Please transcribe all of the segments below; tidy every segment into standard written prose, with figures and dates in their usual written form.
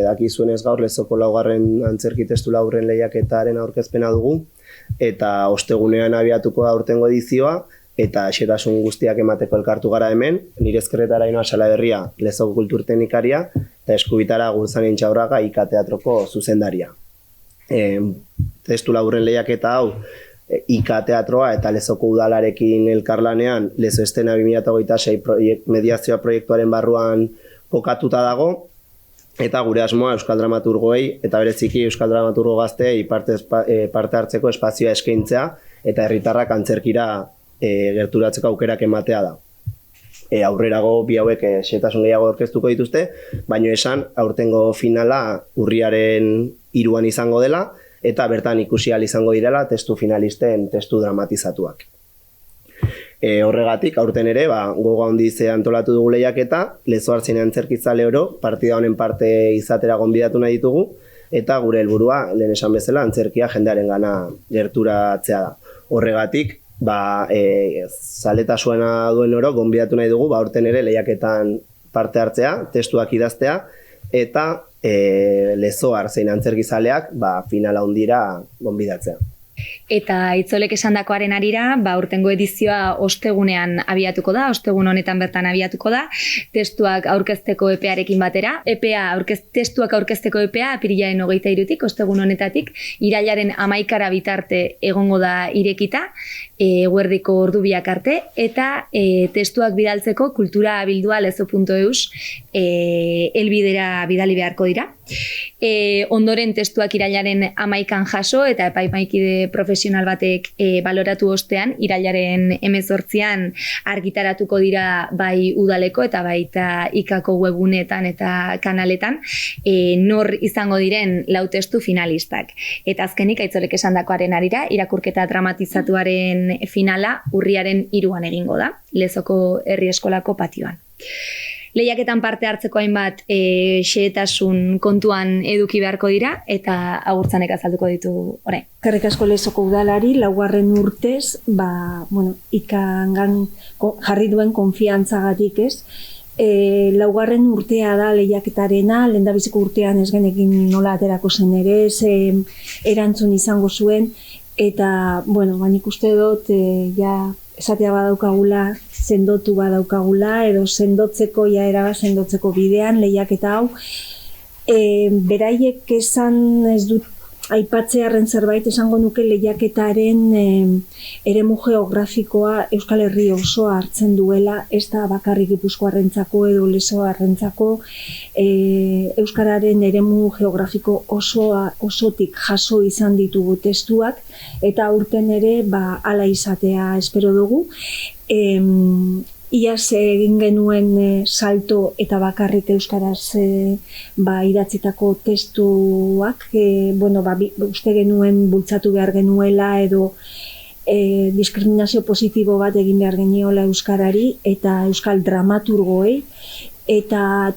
dakizuenez gaur Lezoko laugarren antzerki testu laburren lehiaketaren aurkezpena dugu, eta ostegunean abiatuko da aurtengo edizioa, eta xehetasun guztiak emateko elkartu gara hemen, nire ezkerretara Ainhoa Salaberria, Lezoko kulturteknikaria, eta eskubitara Gurtzanin Intxaurraga IK Teatroko zuzendaria. Testu laburren lehiaketa hau, IK Teatroa eta Lezoko Udalarekin elkarlanean Lezo Estena 2026 mediazioa proiektuaren barruan kokatuta dago, eta gure asmoa euskal dramaturgoei eta bereziki euskal dramaturgo gazteei parte hartzeko espazioa eskaintzea eta herritarrak antzerkira gerturatzeko aukerak ematea da. Aurrerago bi hauek xehetasun gehiago aurkeztuko dituzte, baina esan aurtengo finala urriaren 3 izango dela, eta bertan ikusi ahal izango direla testu finalisten testu dramatizatuak. Horregatik, aurten ere, gogo handiz antolatu dugu lehiaketa, Lezo Artzain antzerkizale oro, partida honen parte izatera gonbidatu nahi ditugu, eta gure helburua, lehen esan bezala, antzerkia jendearen gana gerturatzea da. Horregatik, zaletasuena duen oro, gonbidatu nahi dugu, aurten ere lehiaketan parte hartzea, testuak idaztea, eta Lezo Artzain antzerkizaleak finala handira gonbidatzea. Eta Itzolek esandakoaren harira, aurtengo edizioa ostegunean abiatuko da, ostegun honetan bertan abiatuko da, testuak aurkezteko epearekin batera. Testuak aurkezteko epea apirilaren 23-tik, ostegun honetatik, irailaren 11 bitarte egongo da irekita, eguerdiko ordu biak arte, eta testuak bidaltzeko kulturabildua.lezo.eus elbidera bidali beharko dira. Ondoren testuak irailaren 11an jaso eta epaimaikide profesional batek baloratu ostean, irailaren 18an argitaratuko dira bai udaleko eta baita ikako webunetan eta kanaletan nor izango diren 4 testu finalistak. Eta azkenik Aitzolek esandakoaren harira, irakurketa dramatizatuaren finala urriaren 3an egingo da, Lezoko herri eskolako patioan. Lehiaketan parte hartzeko hainbat xehetasun kontuan eduki beharko dira eta Agurtzanek azalduko ditu orain. Eskerrik asko Lezoko udalari, 4. urtez, ikangan jarri duen konfiantzagatik ez. 4. urtea da lehiaketarena, lehendabiziko urtean ez genekin nola aterako zen ere, erantzun izango zuen, eta, nik uste dut, esatea badaukagula, sendotu badaukagula, edo sendotzeko, sendotzeko bidean, lehiaketa hau. Beraiek esan ez dut aipatzearen zerbait esango nuke lehiaketaren eremu geografikoa Euskal Herri osoa hartzen duela, ez da bakarrik Gipuzkoarrentzako edo Lezoarrentzako, Euskararen eremu geografiko osotik jaso izan ditugu testuak, eta aurten ere hala izatea espero dugu. Iaz egin genuen salto eta bakarrik euskaraz idatzitako testuak, uste genuen bultzatu behar genuela edo diskriminazio positibo bat egin behar geniola euskarari eta euskal dramaturgoei. Eta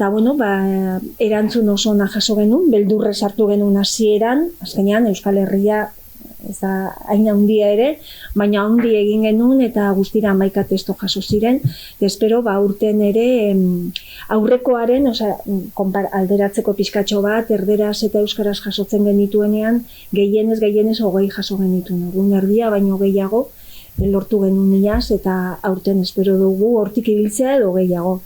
erantzun oso ona jaso genuen, beldurrez hartu genuen hasieran, azkenean Euskal Herria ez da hain handia ere, baina handi egin genuen eta guztira 11 testo jaso ziren. Espero urten ere aurrekoaren, alderatzeko pixkatxo bat, erderaz eta euskaraz jasotzen genituenean, gehienez 20 jaso genituen. Orduan erdia baino gehiago lortu genuen iaz eta aurten espero dugu hortik ibiltzea edo gehiago.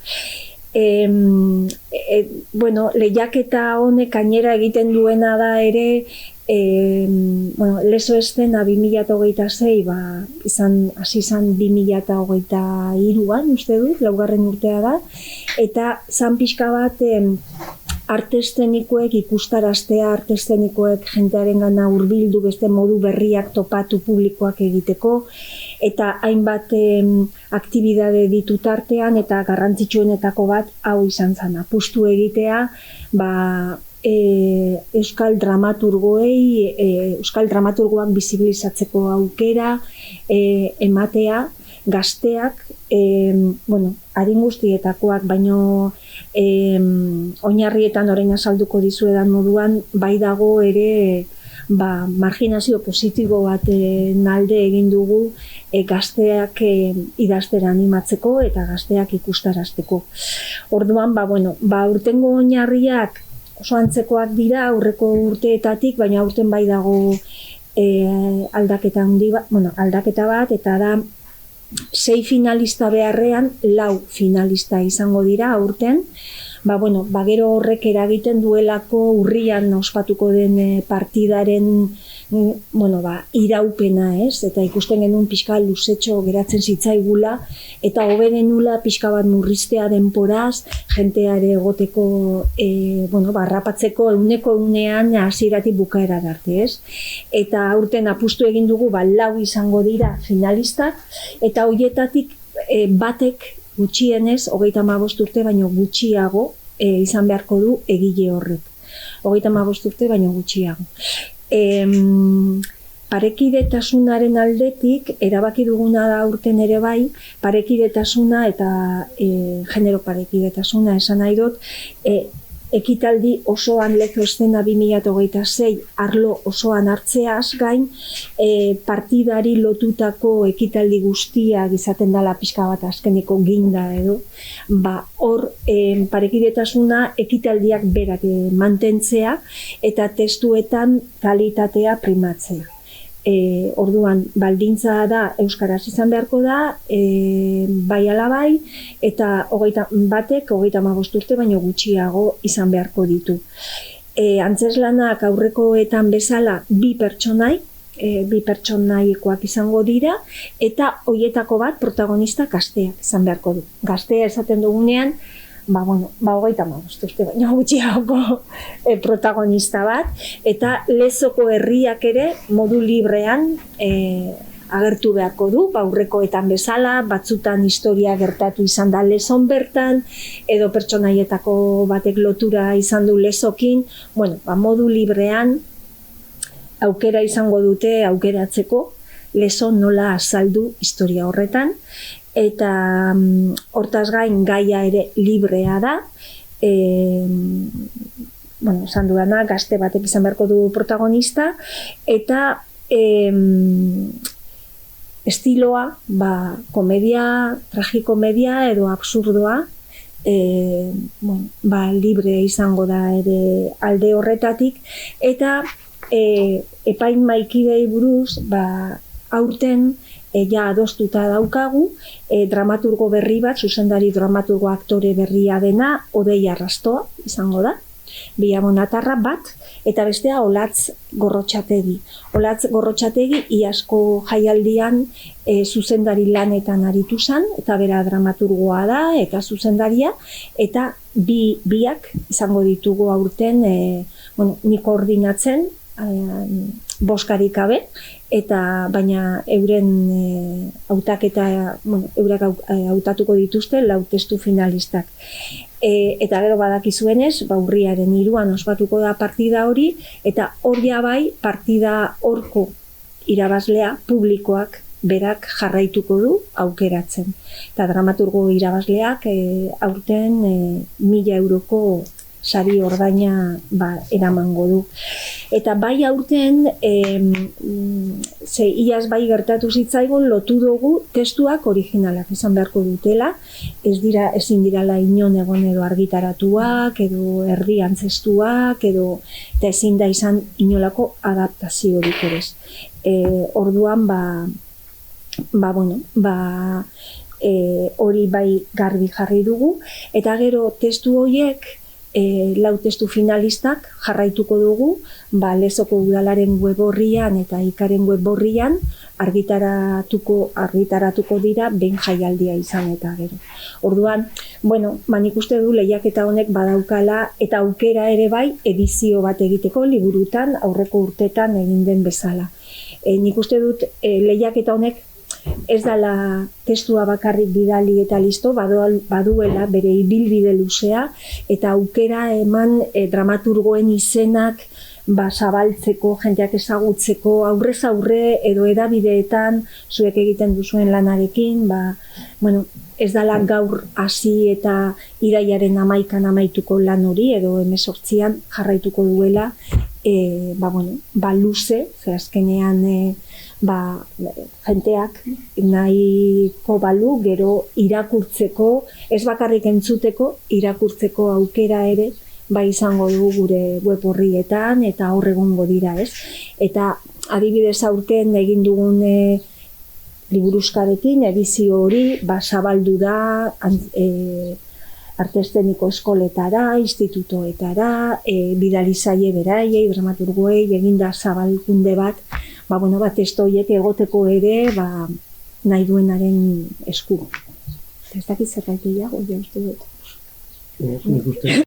Lehiaketa honek gainera egiten duena da ere, Lezo Estena 2026 hasi izan 2023an, uste dut, 4. urtea da, eta zan pixka bat arte eszenikoek ikustaraztea, arte eszenikoek jentearen gana hurbildu beste modu berriak topatu publikoak egiteko, eta hainbat aktibidade ditut artean eta garrantzitsuenetako bat hau izan zen, apustu egitea, euskal dramaturgoak bizibilizatzeko aukera ematea, gazteak, adin guztietakoak, baino oinarrietan orain azalduko dizuedan moduan, bai dago ere marginazio positibo baten alde egin dugu gazteak idaztera animatzeko eta gazteak ikustarazteko. Orduan, urtengo oinarriak oso antzekoak dira aurreko urteetatik, baina aurten bai dago aldaketa bat, eta da 6 finalista beharrean 4 finalista izango dira aurten. Gero horrek eragiten duelako urrian ospatuko den partidaren iraupena, ez? Eta ikusten genuen pixka luzetxo geratzen zitzaigula, eta hobe genula pixka bat murriztea denporaz, jenteare egoteko, harrapatzeko egunean hasieratik bukaera arte, ez? Eta aurten apustu egin dugu, 4 izango dira finalistak, eta horietatik batek gutxienez, 35 urte baino gutxiago izan beharko du egile horrek. 35 urte baino gutxiago. Parekidetasunaren aldetik, erabaki duguna da urten ere bai, parekidetasuna eta genero parekidetasuna esan nahi dut, ekitaldi osoan Lezo Eszena 2026 arlo osoan hartzeaz gain, partidari lotutako ekitaldi guztiak izaten dela pixka bat azkeneko ginda edo, hor parekidetasuna ekitaldiak berak mantentzea eta testuetan kalitatea primatzea. Orduan, baldintza da euskaraz izan beharko da, bai ala bai, eta batek 35 urte baino gutxiago izan beharko ditu. Antzeslanak aurrekoetan bezala 2 pertsonaikoak izango dira, eta horietako bat protagonista gazteak izan beharko du. Gaztea esaten dugunean, 35 urte baino gutxiago protagonista bat, eta Lezoko herriak ere modu librean agertu beharko du, aurrekoetan bezala, batzutan historia gertatu izan da Lezon bertan, edo pertsonaietako batek lotura izan du Lezokin, modu librean aukera izango dute aukeratzeko Lezon nola azaldu historia horretan, eta hortaz gain gaia ere librea da, esan dudana, gazte batek izan beharko du protagonista, eta estiloa, komedia, tragikomedia edo absurdoa, libre izango da ere alde horretatik, eta epaimahikidei buruz, aurten adostuta daukagu, dramaturgo berri bat, zuzendari dramaturgo aktore berria dena, Odei Arrastoa izango da, biamonatarra bat, eta bestea Olatz Gorrotxategi. Olatz Gorrotxategi iazko jaialdian zuzendari lanetan aritu zen, eta bera dramaturgoa da, eta zuzendaria, eta biak izango ditugu aurten, nik koordinatzen, boskarik gabe, baina euren eurak hautatuko dituzte 4 testu finalistak. Eta gero badakizuenez, urriaren 3an ospatuko da partida hori, eta hori bai partida horko irabazlea publikoak berak jarraituko du aukeratzen. Eta dramaturgo irabazleak aurten 1.000 euroko sari ordaina eramango du. Eta bai aurten, iaz bai gertatu zitzaigun, lotu dugu testuak originalak izan beharko dutela, ezin dirala inon egon edo argitaratuak, edo erdi antzestuak, eta ezin da izan inolako adaptaziorik ere. Orduan, hori bai garbi jarri dugu, eta gero testu horiek, 4 testu finalistak jarraituko dugu, Lezoko udalaren web orrian eta Ikaren web orrian argitaratuko dira behin jaialdia izan eta gero. Orduan, nik uste du lehiaketa honek badaukala eta aukera ere bai edizio bat egiteko liburutan aurreko urtetan egin den bezala. Nik uste dut lehiaketa honek ez dela testua bakarrik bidali eta listo, baduela bere ibilbide luzea eta aukera eman dramaturgoen izenak zabaltzeko, jendeak ezagutzeko, aurrez aurre edo edabideetan zuek egiten duzuen lanarekin, ez dela gaur hasi eta iraiaren 11an amaituko lan hori edo 18an jarraituko duela, luze, azkenean jenteak nahiko balu, gero irakurtzeko, ez bakarrik entzuteko, irakurtzeko aukera ere bai izango du gure web horrietan eta hor egongo dira, ez? Eta adibidez aurten egin dugun liburuskarekin edizio hori zabaldu da arte eszeniko eskoletara, institutoetara, bidali zaie beraiei, dramaturgoei, eginda zabalkunde bat, testu horiek egoteko ere, nahi duenaren esku. Ez dakit zergatik gehiago, uste dut. Nik uste